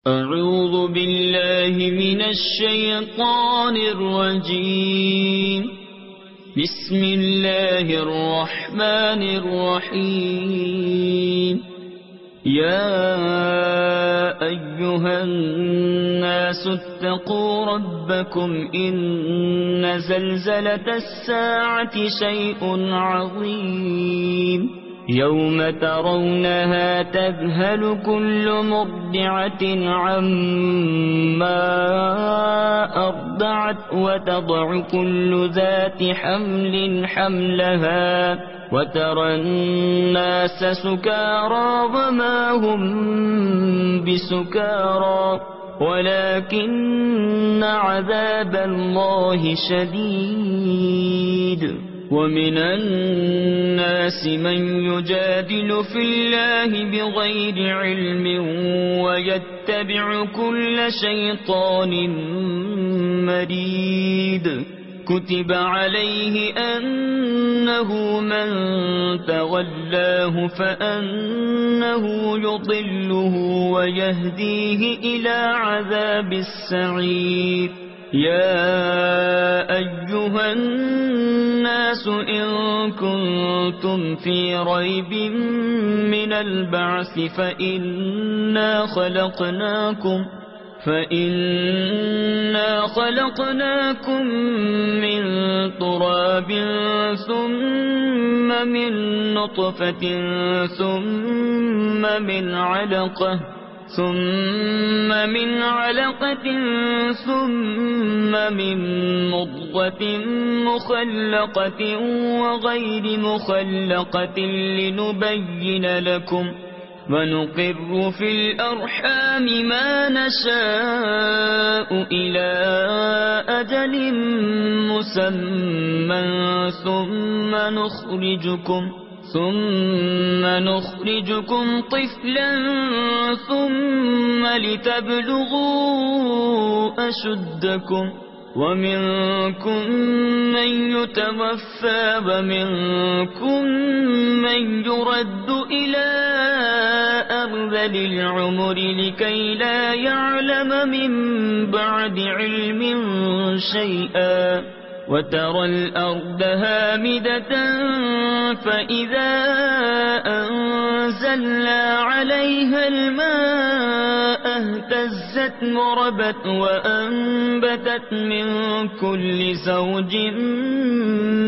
أعوذ بالله من الشيطان الرجيم. بسم الله الرحمن الرحيم. يا أيها الناس اتقوا ربكم إن زلزلة الساعة شيء عظيم يوم ترونها تذهل كل مرضعة عما أرضعت وتضع كل ذات حمل حملها وترى الناس سكارى وما هم بسكارى ولكن عذاب الله شديد. ومن الناس من يجادل في الله بغير علم ويتبع كل شيطان مريد. كتب عليه أنه من تولاه فأنه يضله ويهديه إلى عذاب السعير. يا أيها الناس إن كنتم في ريب من البعث فإنا خلقناكم من تراب ثم من نطفة ثم من علقة ثم من مضغة مخلقة وغير مخلقة لنبين لكم ونقر في الأرحام ما نشاء إلى أجل مسمى ثم نخرجكم طفلا ثم لتبلغوا أشدكم ومنكم من يتوفى ومنكم من يرد إلى أرذل العمر لكي لا يعلم من بعد علم شيئا. وترى الأرض هامدة فإذا أنزلنا عليها الماء اهتزت وربت وأنبتت من كل زوج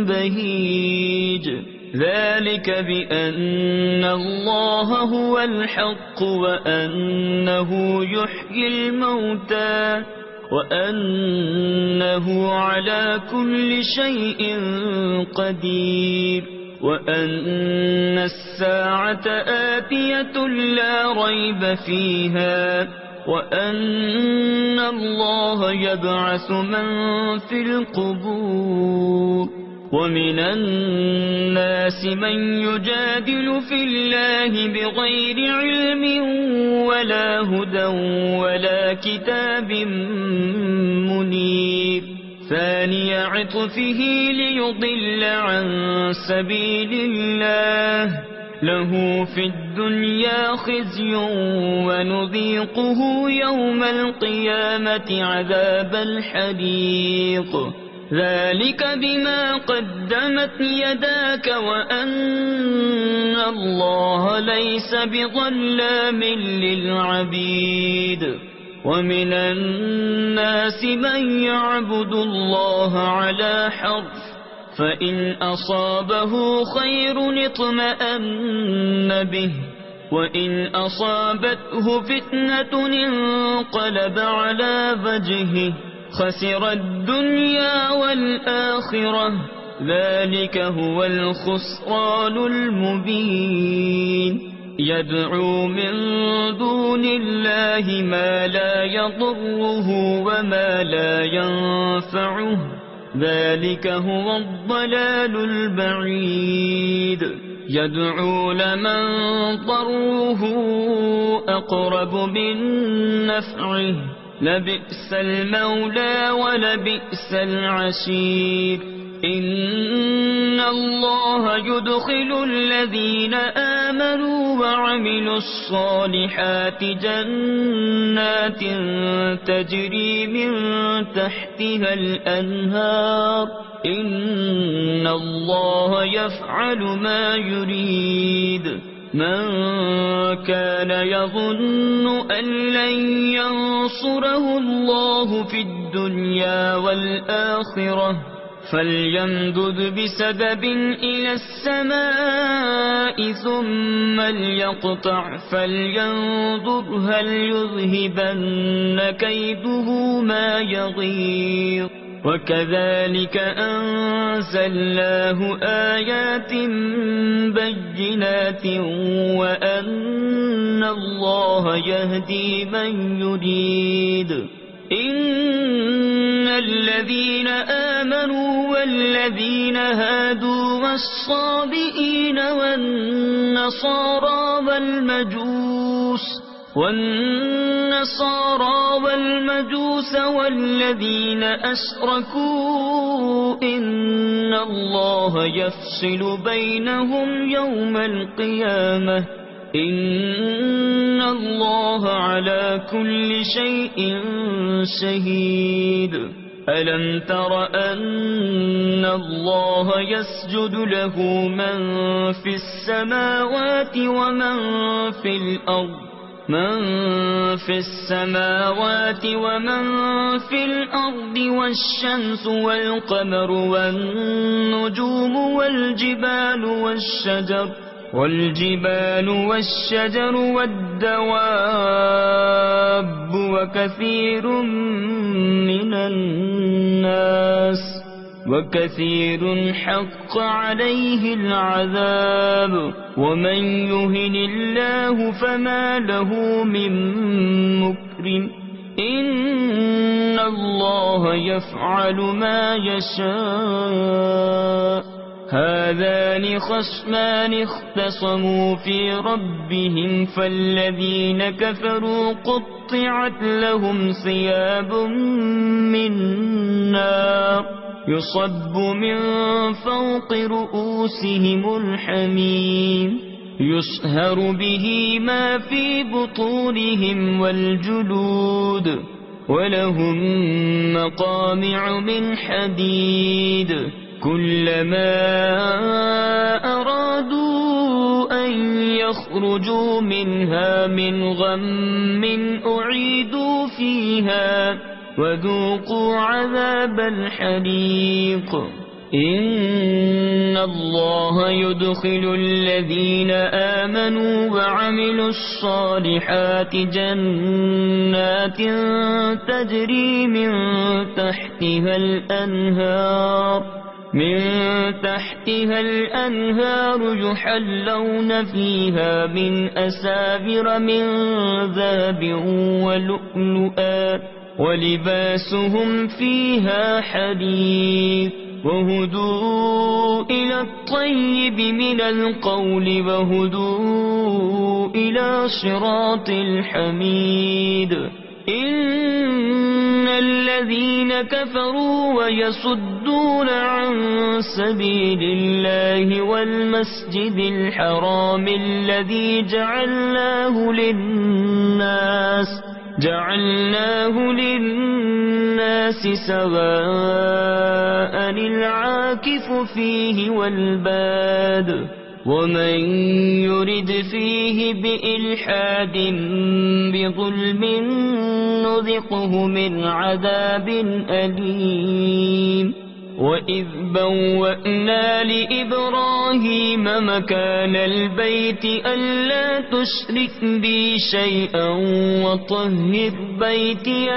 بهيج. ذلك بأن الله هو الحق وأنه يحيي الموتى وأنه على كل شيء قدير وأن الساعة آتية لا ريب فيها وأن الله يبعث من في القبور. ومن الناس من يجادل في الله بغير علم ولا هدى ولا كتاب منير. ثاني عطفه ليضل عن سبيل الله له في الدنيا خزي ونذيقه يوم القيامة عذاب الحريق. ذلك بما قدمت يداك وأن الله ليس بظلام للعبيد. ومن الناس من يعبد الله على حرف فإن أصابه خير اطمأن به وإن أصابته فتنة انقلب على وجهه خسر الدنيا والآخرة. ذلك هو الخسران المبين. يدعو من دون الله ما لا يضره وما لا ينفعه. ذلك هو الضلال البعيد. يدعو لمن ضره أقرب من نفعه لبئس المولى ولبئس العشير. إن الله يدخل الذين آمنوا وعملوا الصالحات جنات تجري من تحتها الأنهار إن الله يفعل ما يريد من كان يظن أن لن ينصره الله في الدنيا والآخرة فليمدد بسبب إلى السماء ثم ليقطع فلينظر هل يذهبن كيده ما يغيظ وكذلك أنزلناه آيات بينات وأن الله يهدي من يريد إن الذين آمنوا والذين هادوا والصابئين والنصارى والمجوس والذين أشركوا إن الله يفصل بينهم يوم القيامة إن الله على كل شيء شهيد ألم تر أن الله يسجد له من في السماوات ومن في الأرض والشمس والقمر والنجوم والجبال والشجر والدواب وكثير حق عليه العذاب ومن يهن الله فما له من مكرم إن الله يفعل ما يشاء هذان خصمان اختصموا في ربهم فالذين كفروا قطعت لهم ثياب من نار يصب من فوق رؤوسهم الحميم يصهر به ما في بطونهم والجلود ولهم مقامع من حديد كلما أرادوا أن يخرجوا منها من غم أعيدوا فيها وذوقوا عذاب الحريق إن الله يدخل الذين آمنوا وعملوا الصالحات جنات تجري من تحتها الأنهار يحلون فيها من أساور من ذهب ولؤلؤا ولباسهم فيها حرير وهدوا إلى الطيب من القول وهدوا إلى صراط الحميد إن الذين كفروا ويصدون عن سبيل الله والمسجد الحرام الذي جعلناه للناس سواء العاكف فيه والباد ومن يرد فيه بإلحاد بظلم نذقه من عذاب أليم وإذ بوأنا لإبراهيم مكان البيت ألا تشرك بي شيئا وطهر بيتي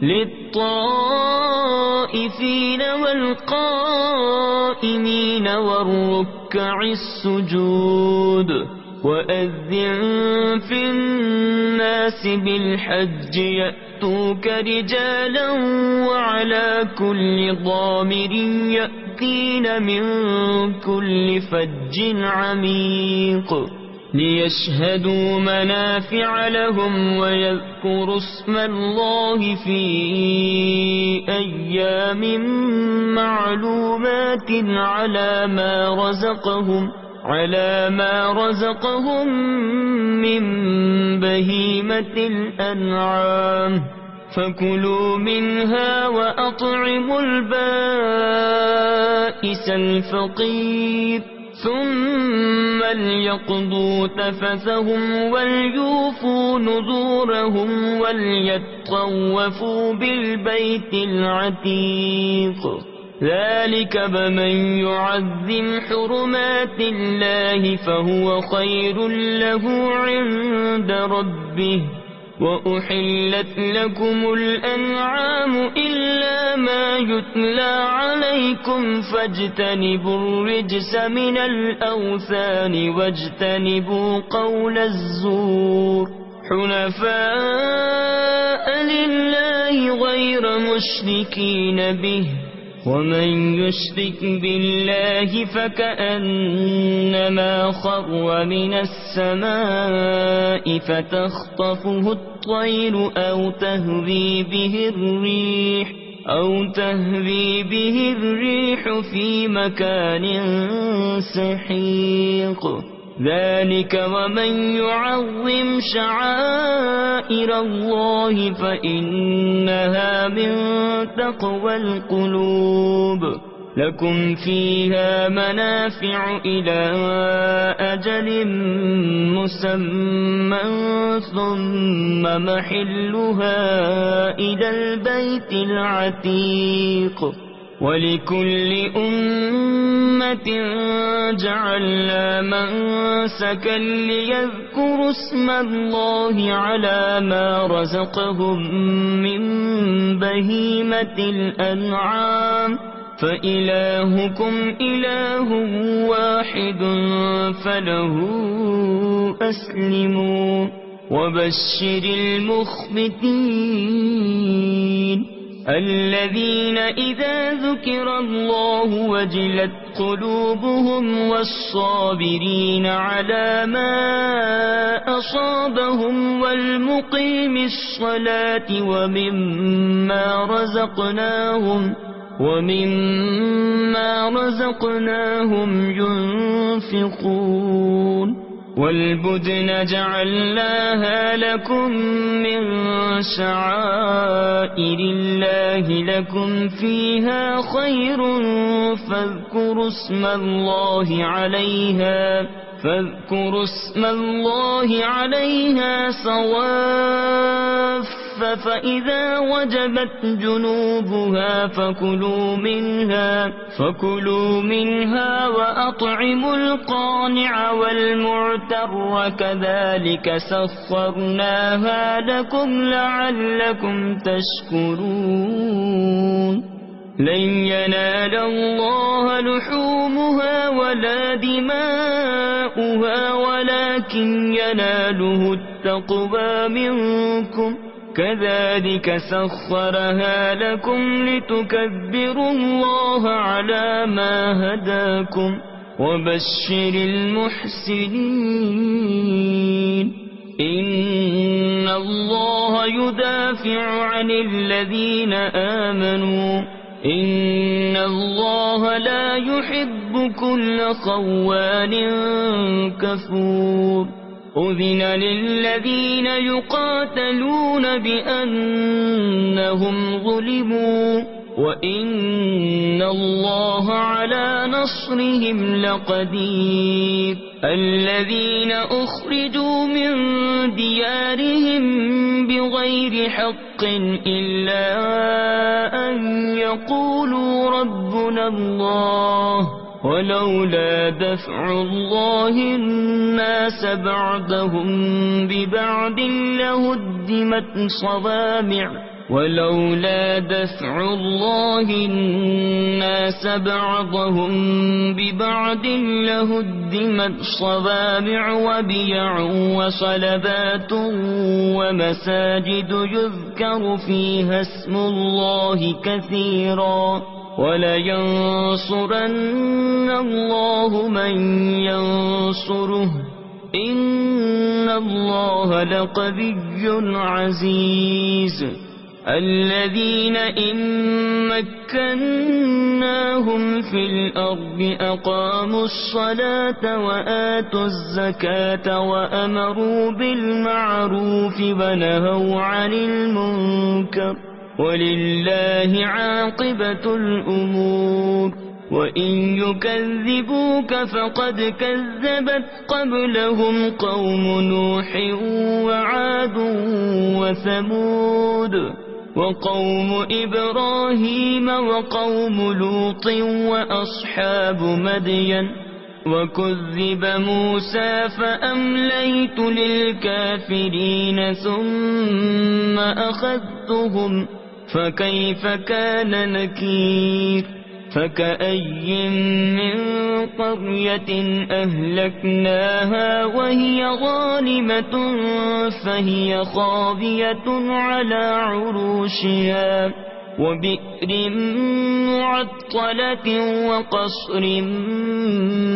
للطائفين والقائمين والركع السجود وأذن في الناس بالحج يأتوك رجالا وعلى كل ضامر يأتين من كل فج عميق ليشهدوا منافع لهم ويذكروا اسم الله في أيام معلومات على ما رزقهم من بهيمة الأنعام فكلوا منها وأطعموا البائس الفقير ثم ليقضوا تفثهم وليوفوا نذورهم وليطوفوا بالبيت العتيق ذلك بمن يعظم حرمات الله فهو خير له عند ربه وأحلت لكم الأنعام إلا ما يتلى عليكم فاجتنبوا الرجس من الأوثان واجتنبوا قول الزور حنفاء لله غير مشركين به ومن يشرك بالله فكأنما خر من السماء فتخطفه الطير أو تهوي به الريح في مكان سحيق ذلك ومن يعظم شعائر الله فإنها من تقوى القلوب لكم فيها منافع إلى أجل مسمى ثم محلها إلى البيت العتيق ولكل أمة جعلنا منسكا ليذكروا اسم الله على ما رزقهم من بهيمة الأنعام فإلهكم إله واحد فله أسلموا وبشر المخبتين الذين إذا ذكر الله وجلت قلوبهم والصابرين على ما أصابهم والمقيم الصلاة ومما رزقناهم ينفقون والبدن جعلناها لكم من شعائر الله لكم فيها خير فاذكروا اسم الله عليها صواف فإذا وجبت جنوبها فكلوا منها وأطعموا القانع والمعتر كذلك سخرناها لكم لعلكم تشكرون لن ينال الله لحومها ولا دماؤها ولكن يناله التقوى منكم كذلك سخرها لكم لتكبروا الله على ما هداكم وبشر المحسنين إن الله يدافع عن الذين آمنوا إن الله لا يحب كل خوان كفور أذن للذين يقاتلون بأنهم ظلموا وإن الله على نصرهم لقدير الذين أخرجوا من ديارهم بغير حق إلا أن يقولوا ربنا الله ولولا دفع الله الناس بعضهم ببعض لهدمت صوامع وبيع وصلبات ومساجد يذكر فيها اسم الله كثيرا ولينصرن الله من ينصره إن الله لقوي عزيز الذين إن مكناهم في الأرض أقاموا الصلاة وآتوا الزكاة وأمروا بالمعروف ونهوا عن المنكر ولله عاقبة الأمور وإن يكذبوك فقد كذبت قبلهم قوم نوح وعاد وثمود وقوم إبراهيم وقوم لوط وأصحاب مدين وكذب موسى فأمليت للكافرين ثم أخذتهم فكيف كان نكير فكأي من قرية أهلكناها وهي ظالمة فهي خاوية على عروشها وبئر معطلة وقصر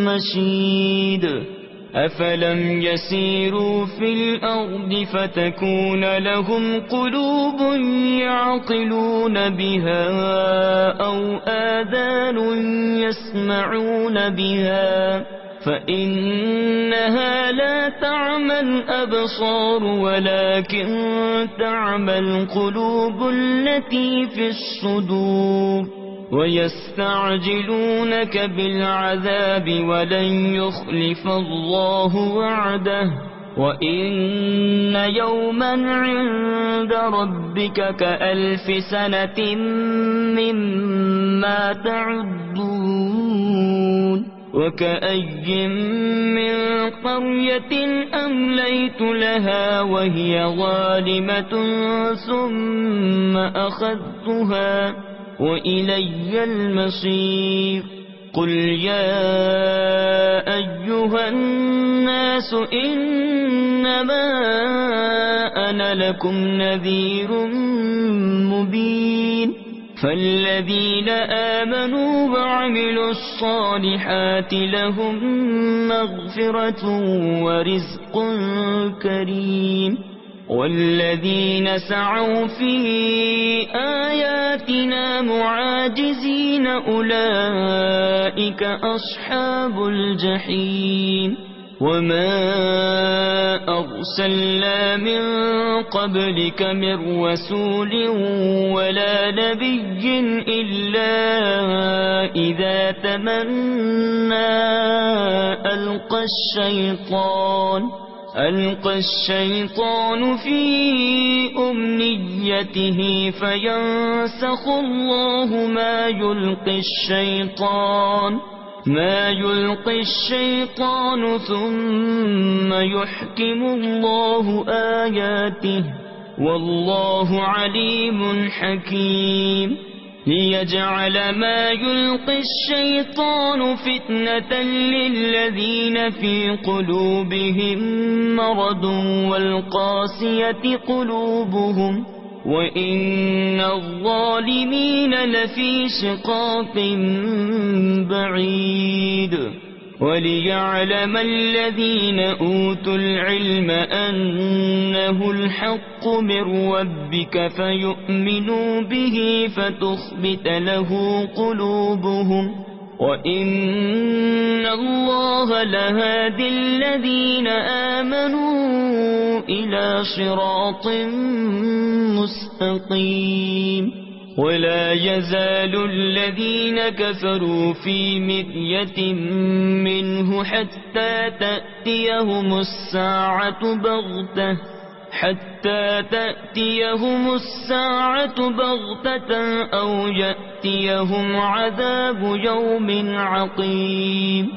مشيد أفلم يسيروا في الأرض فتكون لهم قلوب يعقلون بها أو آذان يسمعون بها فإنها لا تعمى الأبصار ولكن تعمى القلوب التي في الصدور ويستعجلونك بالعذاب ولن يخلف الله وعده وإن يوما عند ربك كألف سنة مما تعدون وكأي من قرية أمليت لها وهي ظالمة ثم أخذتها وإلي المصير قل يا أيها الناس إنما أنا لكم نذير مبين فالذين آمنوا وعملوا الصالحات لهم مغفرة ورزق كريم والذين سعوا في آياتنا معاجزين أولئك أصحاب الجحيم وما أرسلنا من قبلك من رسول ولا نبي إلا إذا تمنى ألقى الشيطان في أمنيته فينسخ الله ما يلقي الشيطان ثم يحكم الله آياته والله عليم حكيم ليجعل ما يلقي الشيطان فتنة للذين في قلوبهم مرض والقاسية قلوبهم وإن الظالمين لفي شقاق بعيد وليعلم الذين أوتوا العلم أنه الحق من ربك فيؤمنوا به فتخبت له قلوبهم وإن الله لهادي الذين آمنوا إلى صراط مستقيم ولا يزال الذين كفروا في مرية منه حتى تأتيهم الساعة بغتة أو يأتيهم عذاب يوم عقيم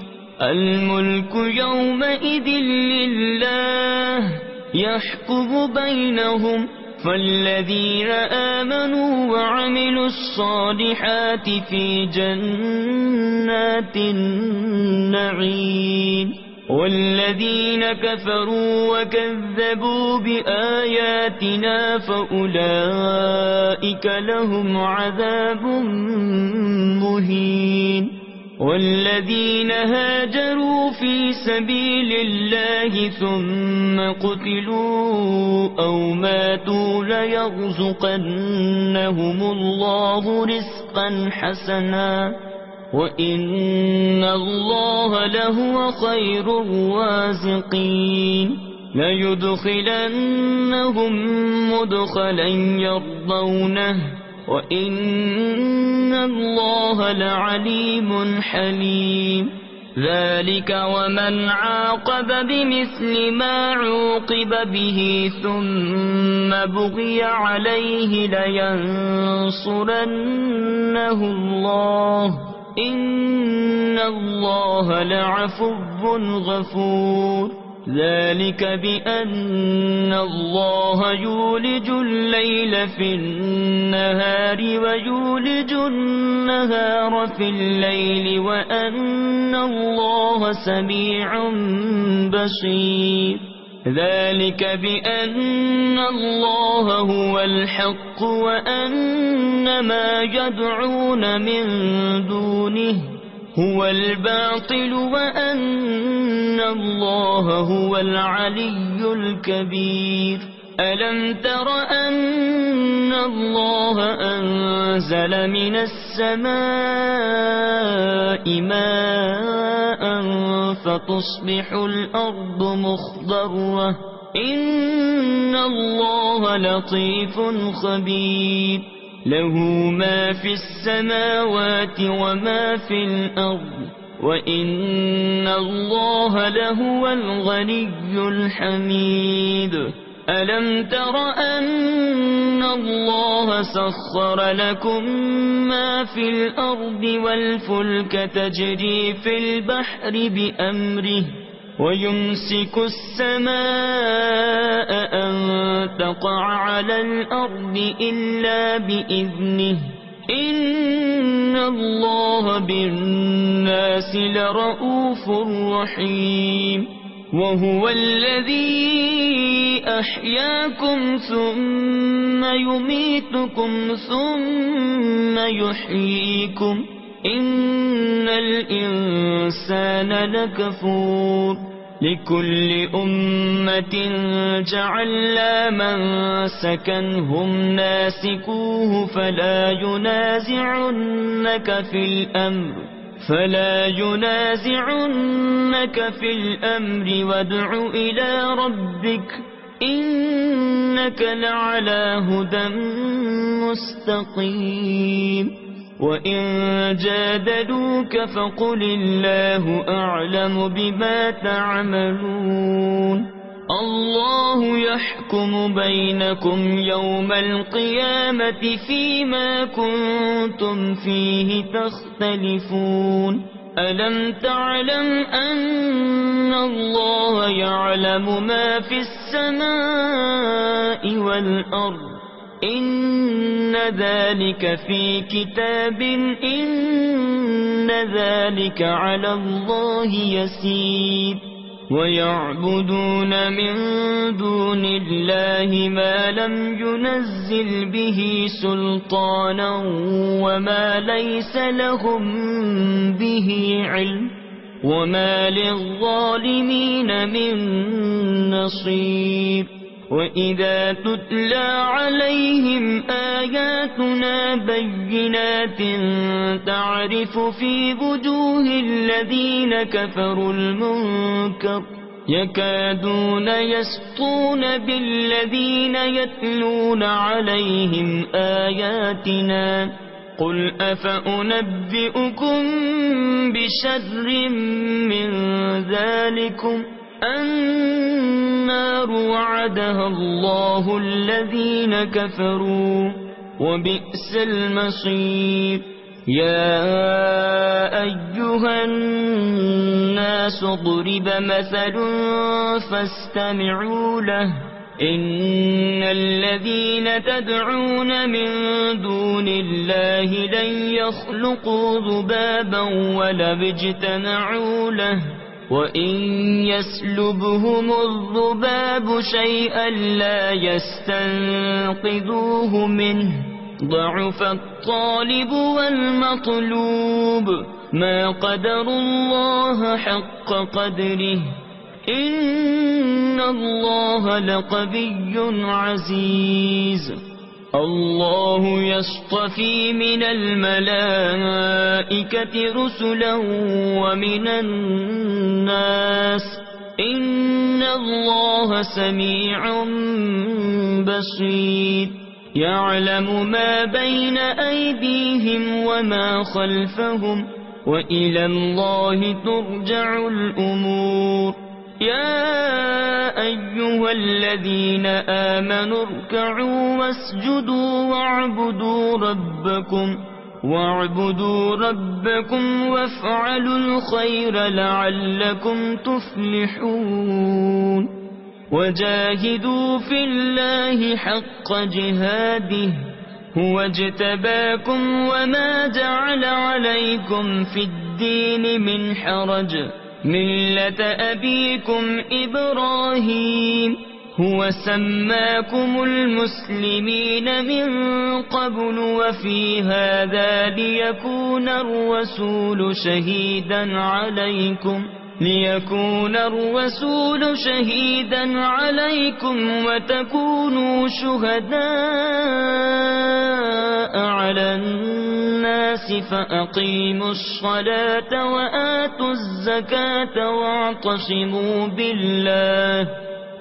الملك يومئذ لله يحكم بينهم فالذين آمنوا وعملوا الصالحات في جنات النعيم والذين كفروا وكذبوا بآياتنا فأولئك لهم عذاب مهين والذين هاجروا في سبيل الله ثم قتلوا أو ماتوا ليرزقنهم الله رزقا حسنا وإن الله لهو خير الرازقين ليدخلنهم مدخلا يرضونه وإن الله لعليم حليم ذلك ومن عاقب بمثل ما عوقب به ثم بغي عليه لينصرنه الله إن الله لعفو غفور ذلك بأن الله يولج الليل في النهار ويولج النهار في الليل وأن الله سميع بصير ذلك بأن الله هو الحق وأن ما يدعون من دونه هو الباطل وأن الله هو العلي الكبير ألم تر أن الله أنزل من السماء ماء فتصبح الأرض مخضرة إن الله لطيف خبير له ما في السماوات وما في الأرض وإن الله لهو الغني الحميد ألم تر أن الله سخر لكم ما في الأرض والفلك تجري في البحر بأمره ويمسك السماء أن تقع على الأرض إلا بإذنه إن الله بالناس لرؤوف رحيم وهو الذي أحياكم ثم يميتكم ثم يحييكم إن الإنسان لكفور لكل أمة جعلنا منسكا هم ناسكوه فلا ينازعنك في الأمر وادع إلى ربك إنك لعلى هدى مستقيم وإن جادلوك فقل الله أعلم بما تعملون الله يحكم بينكم يوم القيامة فيما كنتم فيه تختلفون ألم تعلم أن الله يعلم ما في السماء والأرض إن ذلك في كتاب إن ذلك على الله يسير ويعبدون من دون الله ما لم ينزل به سلطانا وما ليس لهم به علم وما للظالمين من نصير وإذا تتلى عليهم آياتنا بينات تعرف في وجوه الذين كفروا المنكر يكادون يسطون بالذين يتلون عليهم آياتنا قل أفأنبئكم بشر من ذلكم النار وعدها الله الذين كفروا وبئس المصير يا أيها الناس ضرب مثل فاستمعوا له إن الذين تدعون من دون الله لن يخلقوا ذبابا ولو اجتمعوا له وإن يسلبهم الذباب شيئا لا يستنقذوه منه ضعف الطالب والمطلوب ما قدروا الله حق قدره إن الله لقوي عزيز الله يصطفي من الملائكة رسلا ومن الناس إن الله سميع بصير يعلم ما بين أيديهم وما خلفهم وإلى الله ترجع الأمور يا أيها الذين آمنوا اركعوا واسجدوا واعبدوا ربكم وافعلوا الخير لعلكم تفلحون وجاهدوا في الله حق جهاده هو اجتباكم وما جعل عليكم في الدين من حرج ملة أبيكم إبراهيم هو سماكم المسلمين من قبل وفي هذا ليكون الرسول شهيدا عليكم وتكونوا شهداء على الناس فأقيموا الصلاة وآتوا الزكاة واعتصموا بالله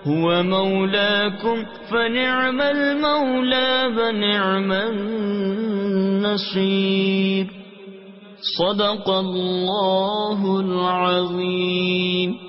هو مولاكم فنعم المولى ونعم النصير صدق الله العظيم